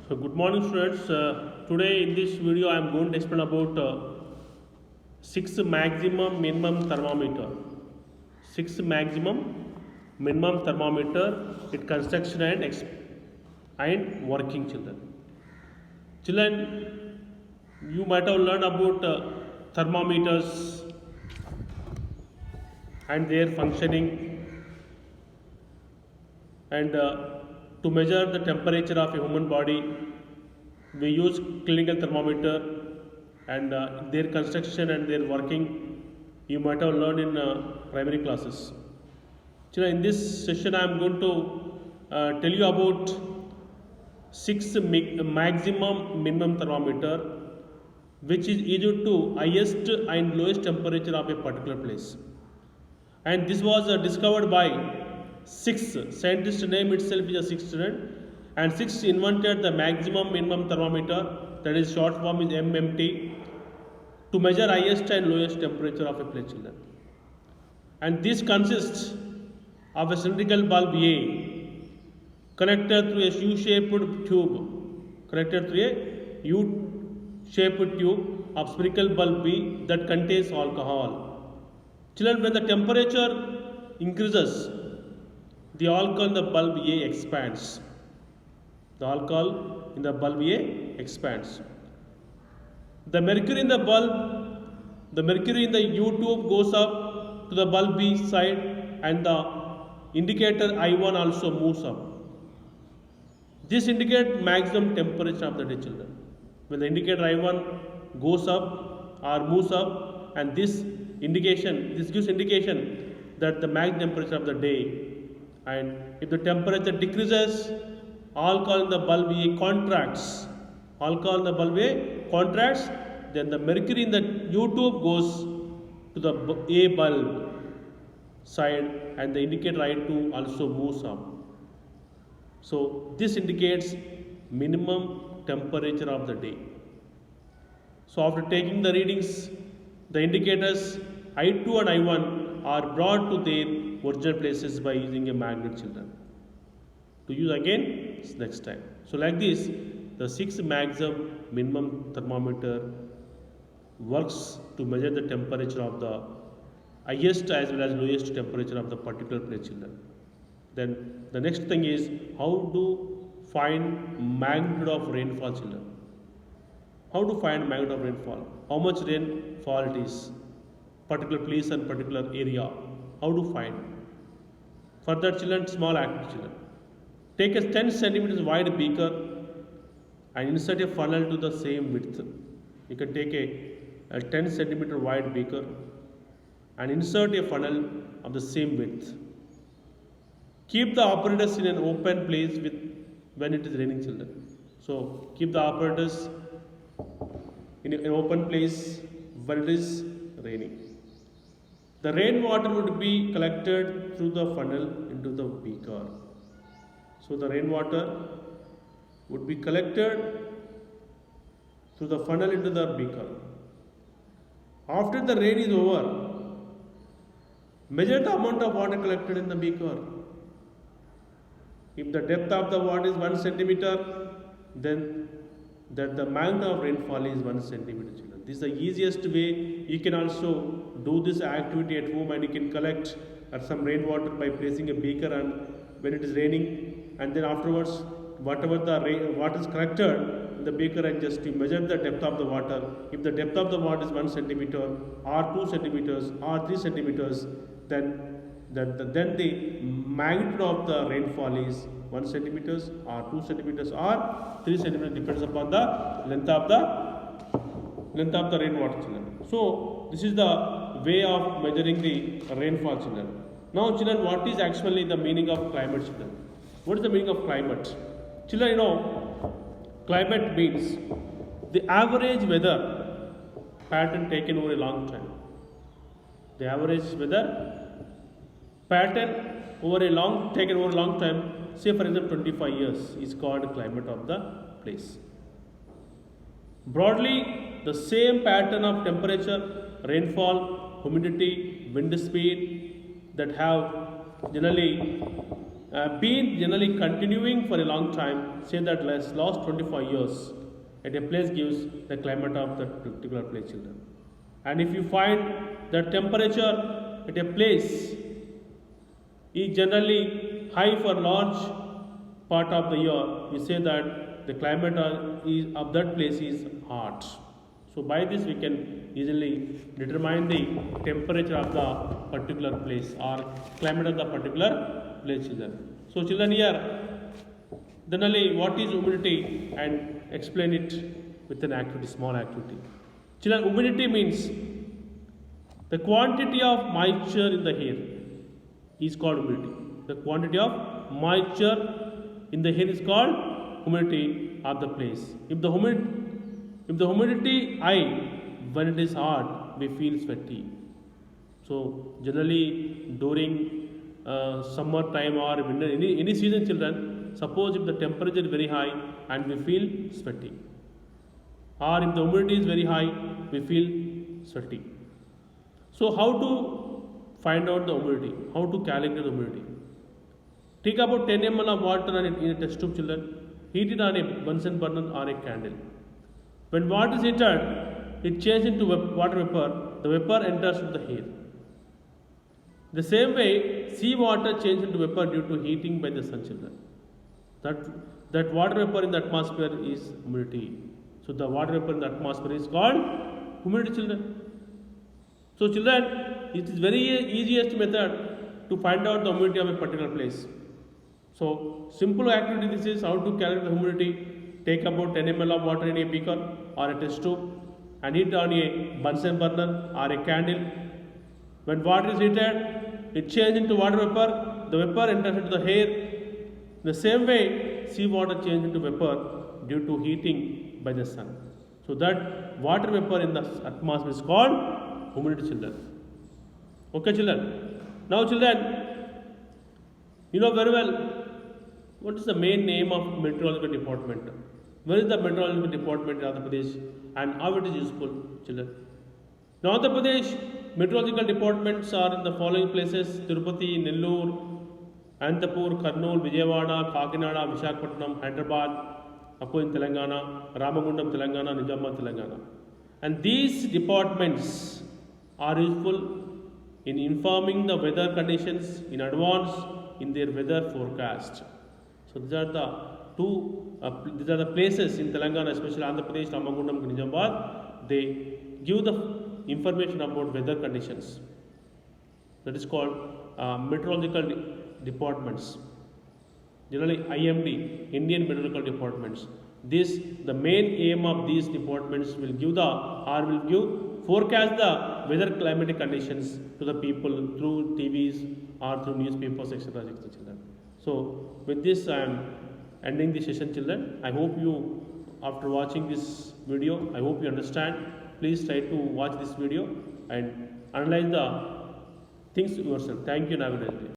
So good morning students. Today in this video I am going to explain about 6 maximum minimum thermometer. 6 maximum minimum thermometer, its construction and working children. Children, you might have learned about thermometers and their functioning, and to measure the temperature of a human body we use clinical thermometer, and their construction and their working you might have learned in primary classes. Children, in this session I am going to tell you about 6 maximum minimum thermometer which is equal to highest and lowest temperature of a particular place, and this was discovered by six scientist name itself is a six student, and six invented the maximum minimum thermometer, that is short form is MMT, to measure highest and lowest temperature of a place children. And this consists of a cylindrical bulb A connected through a U-shaped tube, connected through a U-shaped tube of spherical bulb B that contains alcohol. Children, when the temperature increases, the alcohol in the bulb A expands. The alcohol in the bulb A expands. The mercury in the mercury in the U tube goes up to the bulb B side, and the indicator I1 also moves up. This indicates maximum temperature of the day children. When the indicator I1 goes up or moves up, and this gives indication that the maximum temperature of the day. And if the temperature decreases, alcohol in the bulb A contracts. Alcohol in the bulb A contracts, then the mercury in the U tube goes to the A bulb side, and the indicator I2 also moves up. So this indicates minimum temperature of the day. So after taking the readings, the indicators I2 and I1 are brought to their original places by using a magnet children, to use again next time. So like this, the 6 maximum minimum thermometer works to measure the temperature of the highest as well as lowest temperature of the particular place children. Then the next thing is how to find magnitude of rainfall children. How to find magnitude of rainfall? How much rainfall it is, particular place and particular area. How to find? For that children, small activity children. Take a 10 centimeters wide beaker and insert a funnel to the same width. You can take a 10 centimeter wide beaker and insert a funnel of the same width. Keep the apparatus in an open place when it is raining children. So keep the apparatus in an open place when it is raining. The rainwater would be collected through the funnel into the beaker. So the rainwater would be collected through the funnel into the beaker. After the rain is over, measure the amount of water collected in the beaker. If the depth of the water is 1 centimeter, then that the amount of rainfall is 1 centimeter children. This is the easiest way. You can also do this activity at home, and you can collect some rainwater by placing a beaker and when it is raining, and then afterwards whatever the water is collected in the beaker, and just you measure the depth of the water. If the depth of the water is 1 centimeter or 2 centimeters or 3 centimeters, then the magnitude of the rainfall is 1 centimeters or 2 centimeters or 3 centimeters, depends upon the length of the rainwater children. So this is the way of measuring the rainfall children. Now children, what is actually the meaning of climate children? What is the meaning of climate? Children, you know, climate means the average weather pattern taken over a long time. The average weather pattern taken over a long time, say for example 25 years, is called climate of the place. Broadly, the same pattern of temperature, rainfall, humidity, wind speed that have generally been generally continuing for a long time, say that last 25 years at a place gives the climate of that particular place, children. And if you find the temperature at a place is generally high for large part of the year, we say that the climate of that place is hot. So by this we can easily determine the temperature of the particular place or climate of the particular place, children. So children, here generally what is humidity and explain it with an activity, small activity. Children, humidity means the quantity of moisture in the air is called humidity. The quantity of moisture in the air is called humidity of the place. If the humidity high, when it is hot, we feel sweaty. So generally during summer time or winter, any season, children, suppose if the temperature is very high and we feel sweaty, or if the humidity is very high, we feel sweaty. So how to find out the humidity? How to calculate the humidity? Take about 10 ml of water in a test tube, children. Heat it on a Bunsen burner or a candle. When water is heated, it changes into water vapor. The vapor enters into the air. The same way, seawater changes into vapor due to heating by the sun, children. That water vapor in the atmosphere is humidity. So the water vapor in the atmosphere is called humidity, children. So children, it is very easiest method to find out the humidity of a particular place. So simple activity this is how to calculate the humidity. Take about 10 ml of water in a beaker or a test tube and heat on a Bunsen burner or a candle. When water is heated, it changes into water vapor. The vapor enters into the air. The same way, seawater changes into vapor due to heating by the sun. So that water vapor in the atmosphere is called humidity, children. Okay, children. Now, children, you know very well what is the main name of meteorological department. Where is the meteorological department in Andhra Pradesh and how it is useful, children? In Andhra Pradesh, meteorological departments are in the following places: Tirupati, Nellore, Anantapur, Kurnool, Vijayawada, Kakinada, Visakhapatnam, Hyderabad, Appu in Telangana, Ramagundam, Telangana, Nizamabad, Telangana. And these departments are useful in informing the weather conditions in advance in their weather forecast. So these are the places in Telangana, especially Andhra Pradesh, Ramagundam, Nizamabad. They give the information about weather conditions. That is called meteorological departments. Generally, IMD, Indian Meteorological Departments. The main aim of these departments will forecast the weather climatic conditions to the people through TVs or through newspapers, etc. children. So with this, I am ending the session, children. I hope you, after watching this video, I hope you understand. Please try to watch this video and analyze the things yourself. Thank you and have a nice day.